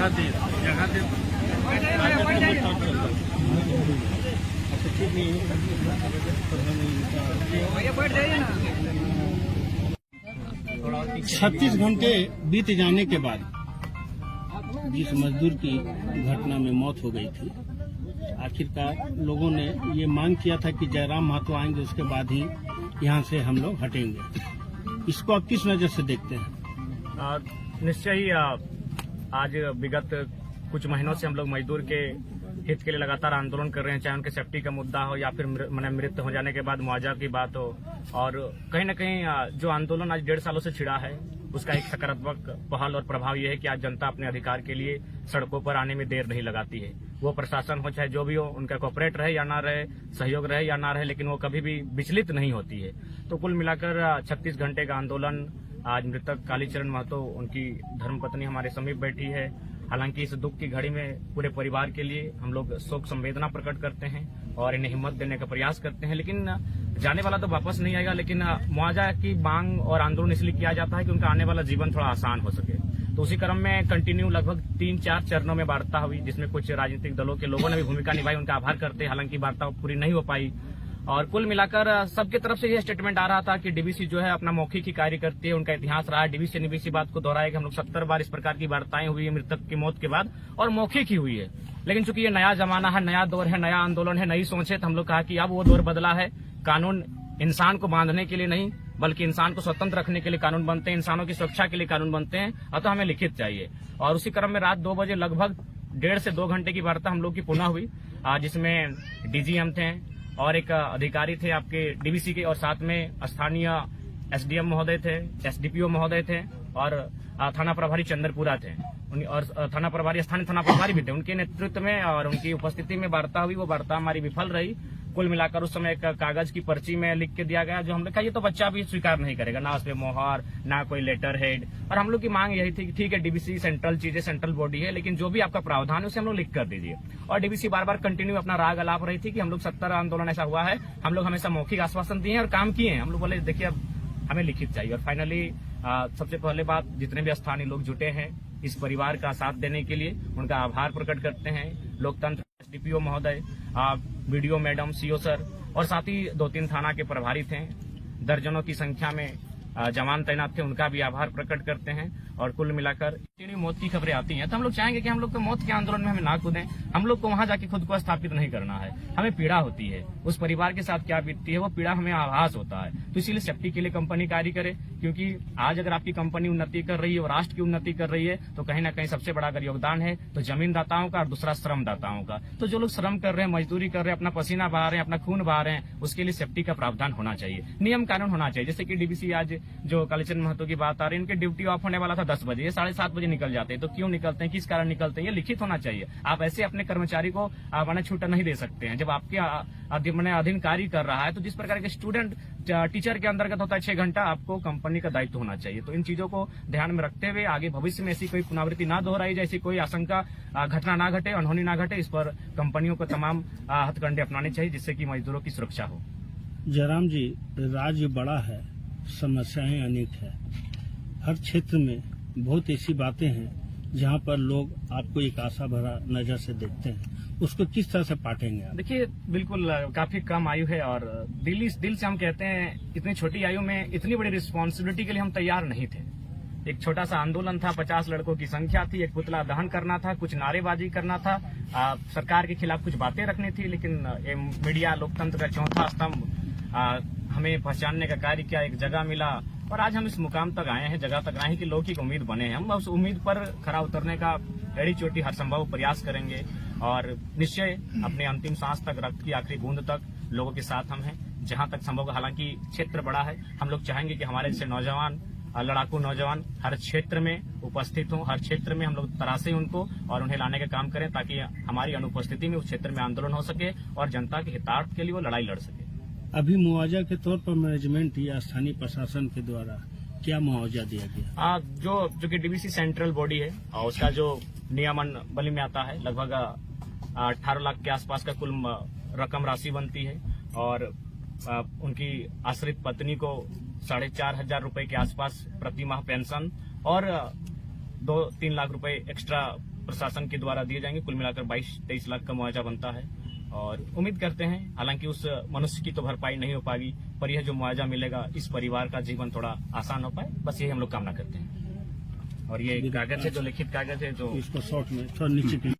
छत्तीस घंटे बीत जाने के बाद जिस मजदूर की घटना में मौत हो गई थी, आखिरकार लोगों ने ये मांग किया था कि जयराम महतो आएंगे उसके बाद ही यहाँ से हम लोग हटेंगे। इसको आप किस नजर से देखते हैं? निश्चय ही आज विगत कुछ महीनों से हम लोग मजदूर के हित के लिए लगातार आंदोलन कर रहे हैं, चाहे उनके सेफ्टी का मुद्दा हो या फिर मृत्यु हो जाने के बाद मुआवजा की बात हो। और कहीं न कहीं जो आंदोलन आज 1.5 सालों से छिड़ा है, उसका एक सकारात्मक पहल और प्रभाव यह है कि आज जनता अपने अधिकार के लिए सड़कों पर आने में देर नहीं लगाती है। वो प्रशासन हो चाहे जो भी हो, उनका कोऑपरेट रहे या ना रहे, सहयोग रहे या ना रहे, लेकिन वो कभी भी विचलित नहीं होती है। तो कुल मिलाकर 36 घंटे का आंदोलन, आज मृतक कालीचरण महतो उनकी धर्मपत्नी हमारे समीप बैठी है। हालांकि इस दुख की घड़ी में पूरे परिवार के लिए हम लोग शोक संवेदना प्रकट करते हैं और इन्हें हिम्मत देने का प्रयास करते हैं। लेकिन जाने वाला तो वापस नहीं आएगा, लेकिन मुआवजा की मांग और आंदोलन इसलिए किया जाता है कि उनका आने वाला जीवन थोड़ा आसान हो सके। तो उसी क्रम में कंटिन्यू लगभग 3-4 चरणों में वार्ता हुई, जिसमें कुछ राजनीतिक दलों के लोगों ने भी भूमिका निभाई। उनका आभार करते हैं। हालांकि वार्ता पूरी नहीं हो पाई और कुल मिलाकर सबके तरफ से यह स्टेटमेंट आ रहा था कि डीवीसी जो है अपना मौखिक ही कार्य करती है, उनका इतिहास रहा है। डीवीसी ने भी इसी बात को दोहराया कि हम लोग 70 बार इस प्रकार की वार्ताएं हुई है मृतक की मौत के बाद और मौखिक ही हुई है। लेकिन चूंकि ये नया जमाना है, नया दौर है, नया आंदोलन है, नई सोच है, तो हम लोग कहा कि अब वो दौर बदला है। कानून इंसान को बांधने के लिए नहीं, बल्कि इंसान को स्वतंत्र रखने के लिए कानून बनते हैं, इंसानों की सुरक्षा के लिए कानून बनते हैं। अतः हमें लिखित चाहिए। और उसी क्रम में रात 2 बजे लगभग 1.5 से 2 घंटे की वार्ता हम लोग की पुनः हुई, जिसमें डीजीएम थे और एक अधिकारी थे आपके डीवीसी के, और साथ में स्थानीय एसडीएम महोदय थे, एसडीपीओ महोदय थे और थाना प्रभारी चंद्रपुरा थे और थाना प्रभारी, स्थानीय थाना प्रभारी भी थे। उनके नेतृत्व में और उनकी उपस्थिति में वार्ता हुई। वो वार्ता हमारी विफल रही। कुल मिलाकर उस समय एक कागज की पर्ची में लिख के दिया गया, जो हमने कहा ये तो बच्चा भी स्वीकार नहीं करेगा, ना उसमें मोहर, ना कोई लेटर हेड। और हम लोग की मांग यही थी कि ठीक है, डीवीसी सेंट्रल चीज है, सेंट्रल बॉडी है, लेकिन जो भी आपका प्रावधान है उसे हम लोग लिख कर दीजिए। और डीवीसी बार बार कंटिन्यू अपना राग अलाप रही थी कि हम लोग 70 आंदोलन ऐसा हुआ है, हम लोग हमेशा मौखिक आश्वासन दिए और काम किए हैं। हम लोग बोले देखिए अब हमें लिखित चाहिए। और फाइनली सबसे पहले बात, जितने भी स्थानीय लोग जुटे हैं इस परिवार का साथ देने के लिए, उनका आभार प्रकट करते हैं। लोकतंत्र एसडीपीओ महोदय, बीडीओ मैडम, सीओ सर और साथ ही 2-3 थाना के प्रभारी थे, दर्जनों की संख्या में जवान तैनात थे, उनका भी आभार प्रकट करते हैं। और कुल मिलाकर इतनी मौत की खबरें आती हैं तो हम लोग चाहेंगे कि हम लोग को मौत के आंदोलन में हमें ना कूदें। हम लोग को वहां जाके खुद को स्थापित नहीं करना है। हमें पीड़ा होती है, उस परिवार के साथ क्या बीतती है वो पीड़ा हमें आभास होता है। तो इसीलिए सेफ्टी के लिए कंपनी कार्य करे, क्योंकि आज अगर आपकी कंपनी उन्नति कर रही है और राष्ट्र की उन्नति कर रही है तो कहीं ना कहीं सबसे बड़ा अगर योगदान है तो जमीनदाताओं का और दूसरा श्रमदाताओं का। तो जो लोग श्रम कर रहे हैं, मजदूरी कर रहे हैं, अपना पसीना बहा रहे हैं, अपना खून बहा रहे हैं, उसके लिए सेफ्टी का प्रावधान होना चाहिए, नियम कानून होना चाहिए। जैसे कि डीवीसी आज जो कालीचरण महतो की बात आ रही है, इनके ड्यूटी ऑफ होने वाला था 10 बजे, ये 7:30 बजे निकल जाते हैं। तो क्यों निकलते हैं, किस कारण निकलते हैं, ये लिखित होना चाहिए। आप ऐसे अपने कर्मचारी को मैंने छूटा नहीं दे सकते हैं। जब आपके अधीन कार्य कर रहा है तो जिस प्रकार के स्टूडेंट टीचर के अंतर्गत होता है 6 घंटा, आपको कंपनी का दायित्व होना चाहिए। तो इन चीजों को ध्यान में रखते हुए आगे भविष्य में ऐसी कोई पुनरावृत्ति ना दोहराई जाए, ऐसी कोई आशंका घटना ना घटे, अनहोनी ना घटे, इस पर कंपनियों को तमाम हथकंडे अपनाने चाहिए जिससे कि मजदूरों की सुरक्षा हो। जयराम जी, राज्य बड़ा है, समस्याएं अनेक है, हर क्षेत्र में बहुत ऐसी बातें हैं जहां पर लोग आपको एक आशा भरा नजर से देखते हैं, उसको किस तरह से पाटेंगे आप? देखिए, बिल्कुल काफी कम आयु है और दिल से हम कहते हैं इतनी छोटी आयु में इतनी बड़ी रिस्पॉन्सिबिलिटी के लिए हम तैयार नहीं थे। एक छोटा सा आंदोलन था, 50 लड़कों की संख्या थी, एक पुतला दहन करना था, कुछ नारेबाजी करना था, सरकार के खिलाफ कुछ बातें रखनी थी, लेकिन मीडिया लोकतंत्र का चौथा स्तंभ हमें पहचानने का कार्य किया, एक जगह मिला और आज हम इस मुकाम तक आए हैं, जगह तक आए हैं कि लौकिक उम्मीद बने हैं। हम उस उम्मीद पर खरा उतरने का एड़ी चोटी हर संभव प्रयास करेंगे और निश्चय अपने अंतिम सांस तक, रक्त की आखिरी बूंद तक लोगों के साथ हम हैं जहां तक संभव। हालांकि क्षेत्र बड़ा है, हम लोग चाहेंगे कि हमारे जैसे नौजवान, लड़ाकू नौजवान हर क्षेत्र में उपस्थित हों, हर क्षेत्र में हम लोग तराशें उनको और उन्हें लाने का काम करें ताकि हमारी अनुपस्थिति में उस क्षेत्र में आंदोलन हो सके और जनता के हितार्थ के लिए वो लड़ाई लड़ सके। अभी मुआवजा के तौर पर मैनेजमेंट या स्थानीय प्रशासन के द्वारा क्या मुआवजा दिया गया? जो कि डीवीसी सेंट्रल बॉडी है और उसका जो नियमन बली में आता है, लगभग 18 लाख के आसपास का कुल रकम राशि बनती है और उनकी आश्रित पत्नी को 4,500 रुपए के आसपास प्रति माह पेंशन और 2-3 लाख रुपए एक्स्ट्रा प्रशासन के द्वारा दिए जाएंगे। कुल मिलाकर 22-23 लाख का मुआवजा बनता है और उम्मीद करते हैं, हालांकि उस मनुष्य की तो भरपाई नहीं हो पाएगी, पर यह जो मुआवजा मिलेगा इस परिवार का जीवन थोड़ा आसान हो पाए, बस यही हम लोग कामना करते हैं। और ये कागज है, जो लिखित कागज है, जो इसको शॉर्ट में थोड़ा नीचे